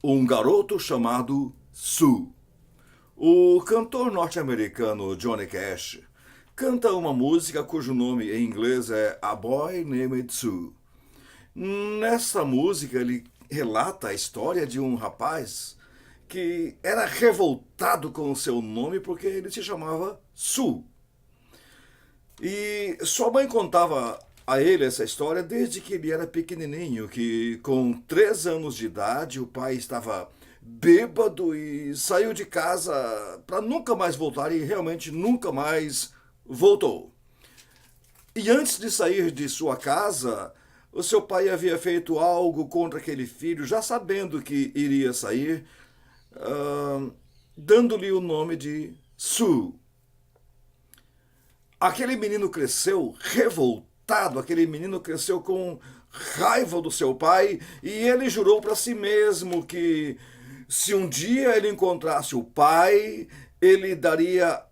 Um garoto chamado Sue. O cantor norte-americano Johnny Cash canta uma música cujo nome em inglês é A Boy Named Sue. Nessa música ele relata a história de um rapaz que era revoltado com o seu nome porque ele se chamava Sue. E sua mãe contava a ele essa história desde que ele era pequenininho, que com 3 anos de idade o pai estava bêbado e saiu de casa para nunca mais voltar e realmente nunca mais voltou. E antes de sair de sua casa, o seu pai havia feito algo contra aquele filho, já sabendo que iria sair, dando-lhe o nome de Sue. Aquele menino cresceu revoltado, aquele menino cresceu com raiva do seu pai e ele jurou para si mesmo que se um dia ele encontrasse o pai, ele daria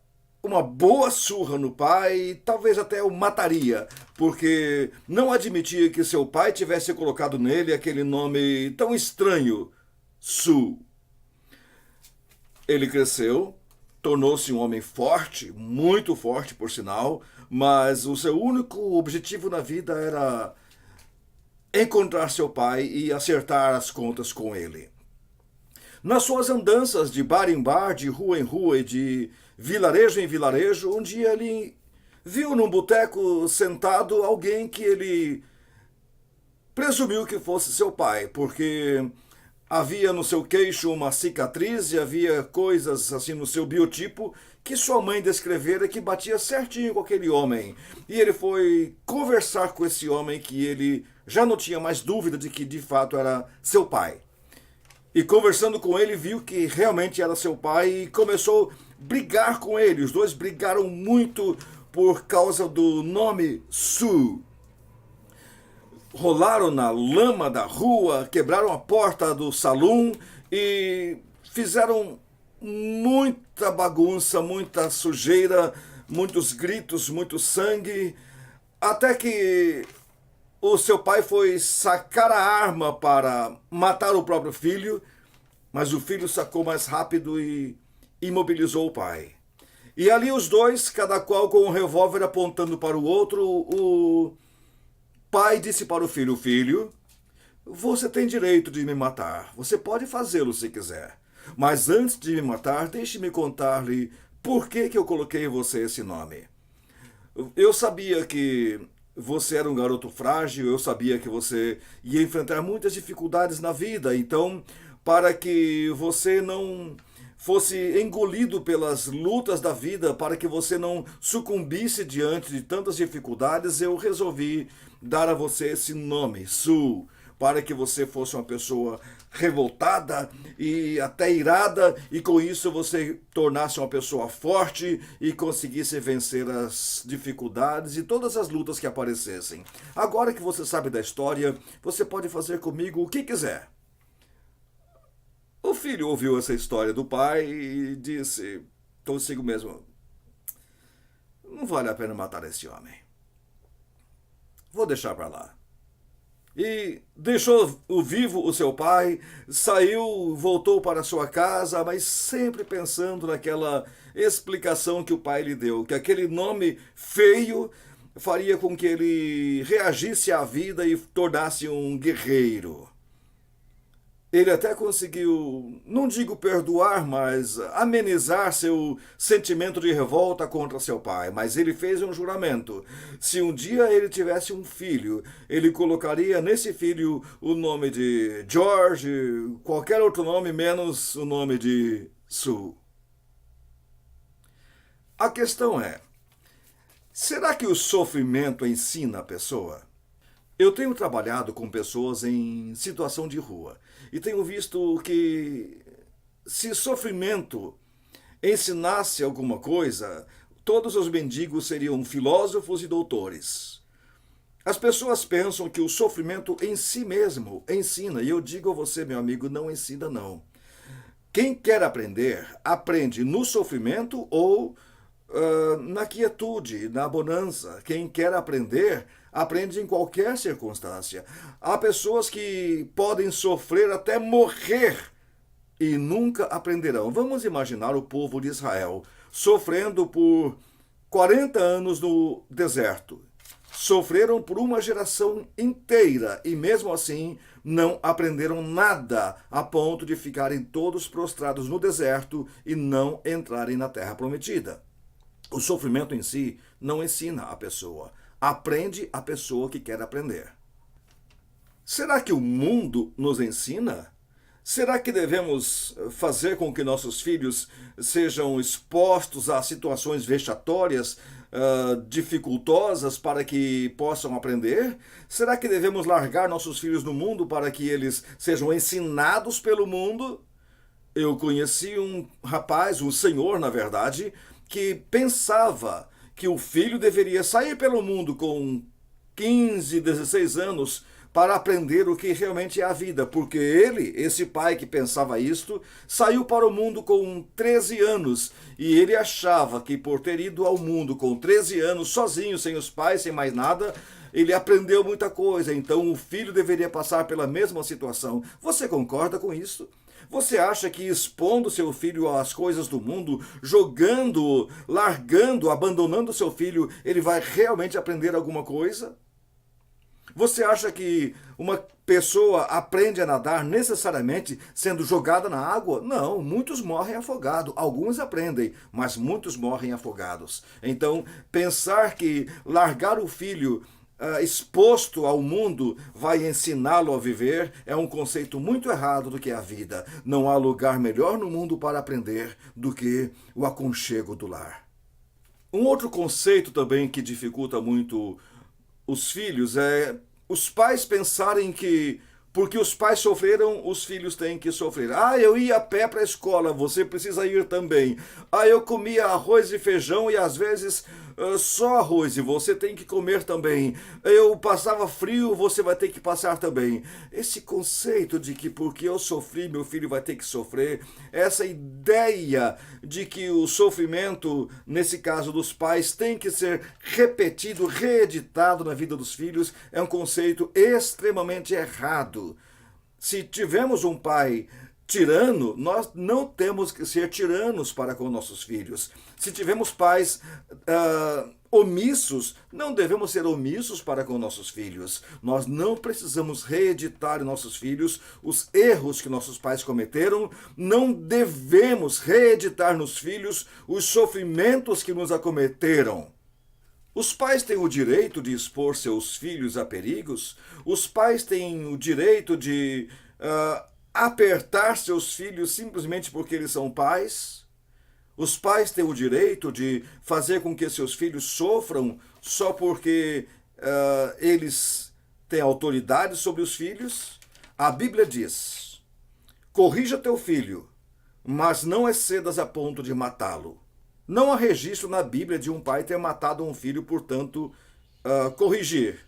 uma boa surra no pai e talvez até o mataria, porque não admitia que seu pai tivesse colocado nele aquele nome tão estranho, Sue. Ele cresceu, tornou-se um homem forte, muito forte por sinal, mas o seu único objetivo na vida era encontrar seu pai e acertar as contas com ele. Nas suas andanças de bar em bar, de rua em rua e de vilarejo em vilarejo, um dia ele viu num boteco sentado alguém que ele presumiu que fosse seu pai, porque havia no seu queixo uma cicatriz e havia coisas assim no seu biotipo que sua mãe descrevera que batia certinho com aquele homem. E ele foi conversar com esse homem que ele já não tinha mais dúvida de que de fato era seu pai. E conversando com ele, viu que realmente era seu pai e começou a brigar com ele. Os dois brigaram muito por causa do nome Sue. Rolaram na lama da rua, quebraram a porta do salão e fizeram muita bagunça, muita sujeira, muitos gritos, muito sangue, até que o seu pai foi sacar a arma para matar o próprio filho, mas o filho sacou mais rápido e imobilizou o pai. E ali os dois, cada qual com um revólver apontando para o outro, o pai disse para o filho: Filho, você tem direito de me matar, você pode fazê-lo se quiser. Mas antes de me matar, deixe-me contar-lhe por que eu coloquei em você esse nome. Eu sabia que você era um garoto frágil, eu sabia que você ia enfrentar muitas dificuldades na vida, então, para que você não fosse engolido pelas lutas da vida, para que você não sucumbisse diante de tantas dificuldades, eu resolvi dar a você esse nome, Sue, para que você fosse uma pessoa revoltada e até irada, e com isso você tornasse uma pessoa forte e conseguisse vencer as dificuldades e todas as lutas que aparecessem. Agora que você sabe da história, você pode fazer comigo o que quiser. O filho ouviu essa história do pai e disse consigo mesmo: não vale a pena matar esse homem. Vou deixar para lá. E deixou vivo o seu pai, saiu, voltou para sua casa, mas sempre pensando naquela explicação que o pai lhe deu, que aquele nome feio faria com que ele reagisse à vida e tornasse um guerreiro. Ele até conseguiu, não digo perdoar, mas amenizar seu sentimento de revolta contra seu pai. Mas ele fez um juramento. Se um dia ele tivesse um filho, ele colocaria nesse filho o nome de George, qualquer outro nome menos o nome de Sue. A questão é, será que o sofrimento ensina a pessoa? Eu tenho trabalhado com pessoas em situação de rua e tenho visto que se sofrimento ensinasse alguma coisa, todos os mendigos seriam filósofos e doutores. As pessoas pensam que o sofrimento em si mesmo ensina, e eu digo a você, meu amigo, não ensina não. Quem quer aprender, aprende no sofrimento ou na quietude, na bonança. Quem quer aprender, aprende em qualquer circunstância. Há pessoas que podem sofrer até morrer e nunca aprenderão. Vamos imaginar o povo de Israel sofrendo por 40 anos no deserto. Sofreram por uma geração inteira e mesmo assim não aprenderam nada a ponto de ficarem todos prostrados no deserto e não entrarem na terra prometida. O sofrimento em si não ensina a pessoa, aprende a pessoa que quer aprender. Será que o mundo nos ensina? Será que devemos fazer com que nossos filhos sejam expostos a situações vexatórias, dificultosas para que possam aprender? Será que devemos largar nossos filhos no mundo para que eles sejam ensinados pelo mundo? Eu conheci um rapaz, um senhor, na verdade, que pensava que o filho deveria sair pelo mundo com 15, 16 anos para aprender o que realmente é a vida, porque ele, esse pai que pensava isto, saiu para o mundo com 13 anos e ele achava que por ter ido ao mundo com 13 anos, sozinho, sem os pais, sem mais nada, ele aprendeu muita coisa, então o filho deveria passar pela mesma situação. Você concorda com isso? Você acha que expondo seu filho às coisas do mundo, jogando, largando, abandonando seu filho, ele vai realmente aprender alguma coisa? Você acha que uma pessoa aprende a nadar necessariamente sendo jogada na água? Não, muitos morrem afogados. Alguns aprendem, mas muitos morrem afogados. Então, pensar que largar o filho exposto ao mundo vai ensiná-lo a viver é um conceito muito errado do que é a vida. Não há lugar melhor no mundo para aprender do que o aconchego do lar. Um outro conceito também que dificulta muito os filhos é os pais pensarem que porque os pais sofreram, os filhos têm que sofrer. Ah, eu ia a pé para a escola, você precisa ir também. Ah, eu comia arroz e feijão e às vezes só arroz e você tem que comer também. Eu passava frio, você vai ter que passar também. Esse conceito de que porque eu sofri, meu filho vai ter que sofrer, essa ideia de que o sofrimento, nesse caso dos pais, tem que ser repetido, reeditado na vida dos filhos, é um conceito extremamente errado. Se tivermos um pai tirano, nós não temos que ser tiranos para com nossos filhos. Se tivermos pais omissos, não devemos ser omissos para com nossos filhos. Nós não precisamos reeditar em nossos filhos os erros que nossos pais cometeram. Não devemos reeditar nos filhos os sofrimentos que nos acometeram. Os pais têm o direito de expor seus filhos a perigos. Os pais têm o direito de apertar seus filhos simplesmente porque eles são pais. Os pais têm o direito de fazer com que seus filhos sofram só porque eles têm autoridade sobre os filhos. A Bíblia diz: corrija teu filho, mas não excedas a ponto de matá-lo. Não há registro na Bíblia de um pai ter matado um filho, portanto, corrigir.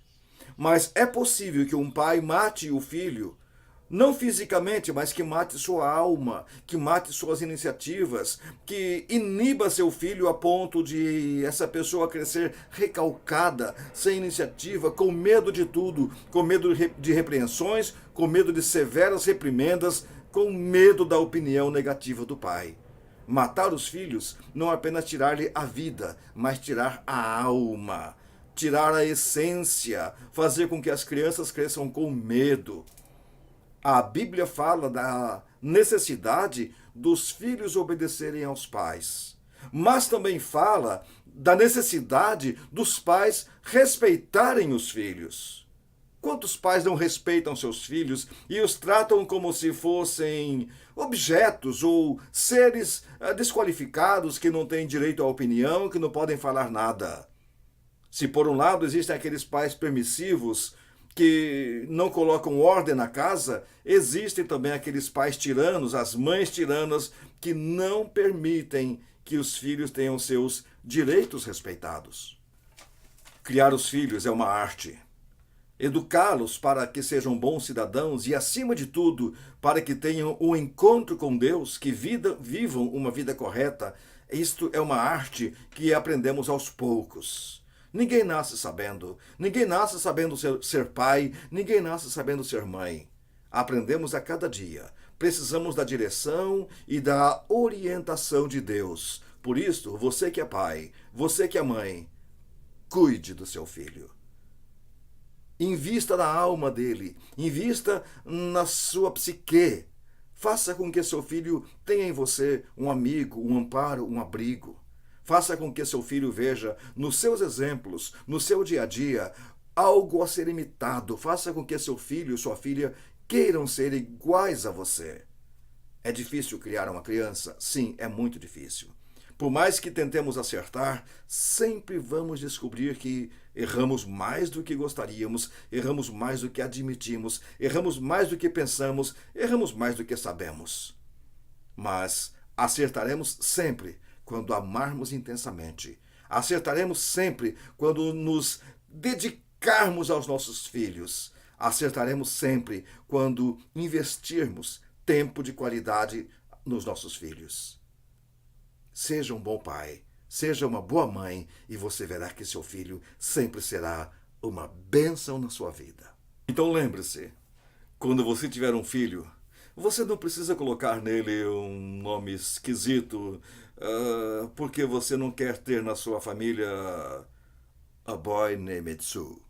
Mas é possível que um pai mate o filho, não fisicamente, mas que mate sua alma, que mate suas iniciativas, que iniba seu filho a ponto de essa pessoa crescer recalcada, sem iniciativa, com medo de tudo, com medo de repreensões, com medo de severas reprimendas, com medo da opinião negativa do pai. Matar os filhos não é apenas tirar-lhe a vida, mas tirar a alma, tirar a essência, fazer com que as crianças cresçam com medo. A Bíblia fala da necessidade dos filhos obedecerem aos pais, mas também fala da necessidade dos pais respeitarem os filhos. Quantos pais não respeitam seus filhos e os tratam como se fossem objetos ou seres desqualificados que não têm direito à opinião, que não podem falar nada? Se por um lado existem aqueles pais permissivos que não colocam ordem na casa, existem também aqueles pais tiranos, as mães tiranas, que não permitem que os filhos tenham seus direitos respeitados. Criar os filhos é uma arte. Educá-los para que sejam bons cidadãos e, acima de tudo, para que tenham um encontro com Deus, que vivam uma vida correta, isto é uma arte que aprendemos aos poucos. Ninguém nasce sabendo ser pai, ninguém nasce sabendo ser mãe. Aprendemos a cada dia. Precisamos da direção e da orientação de Deus. Por isso, você que é pai, você que é mãe, cuide do seu filho. Invista na alma dele, invista na sua psique. Faça com que seu filho tenha em você um amigo, um amparo, um abrigo. Faça com que seu filho veja nos seus exemplos, no seu dia a dia, algo a ser imitado. Faça com que seu filho e sua filha queiram ser iguais a você. É difícil criar uma criança? Sim, é muito difícil. Por mais que tentemos acertar, sempre vamos descobrir que erramos mais do que gostaríamos, erramos mais do que admitimos, erramos mais do que pensamos, erramos mais do que sabemos. Mas acertaremos sempre quando amarmos intensamente. Acertaremos sempre quando nos dedicarmos aos nossos filhos. Acertaremos sempre quando investirmos tempo de qualidade nos nossos filhos. Seja um bom pai, seja uma boa mãe e você verá que seu filho sempre será uma bênção na sua vida. Então lembre-se, quando você tiver um filho, você não precisa colocar nele um nome esquisito, porque você não quer ter na sua família a boy named Sue.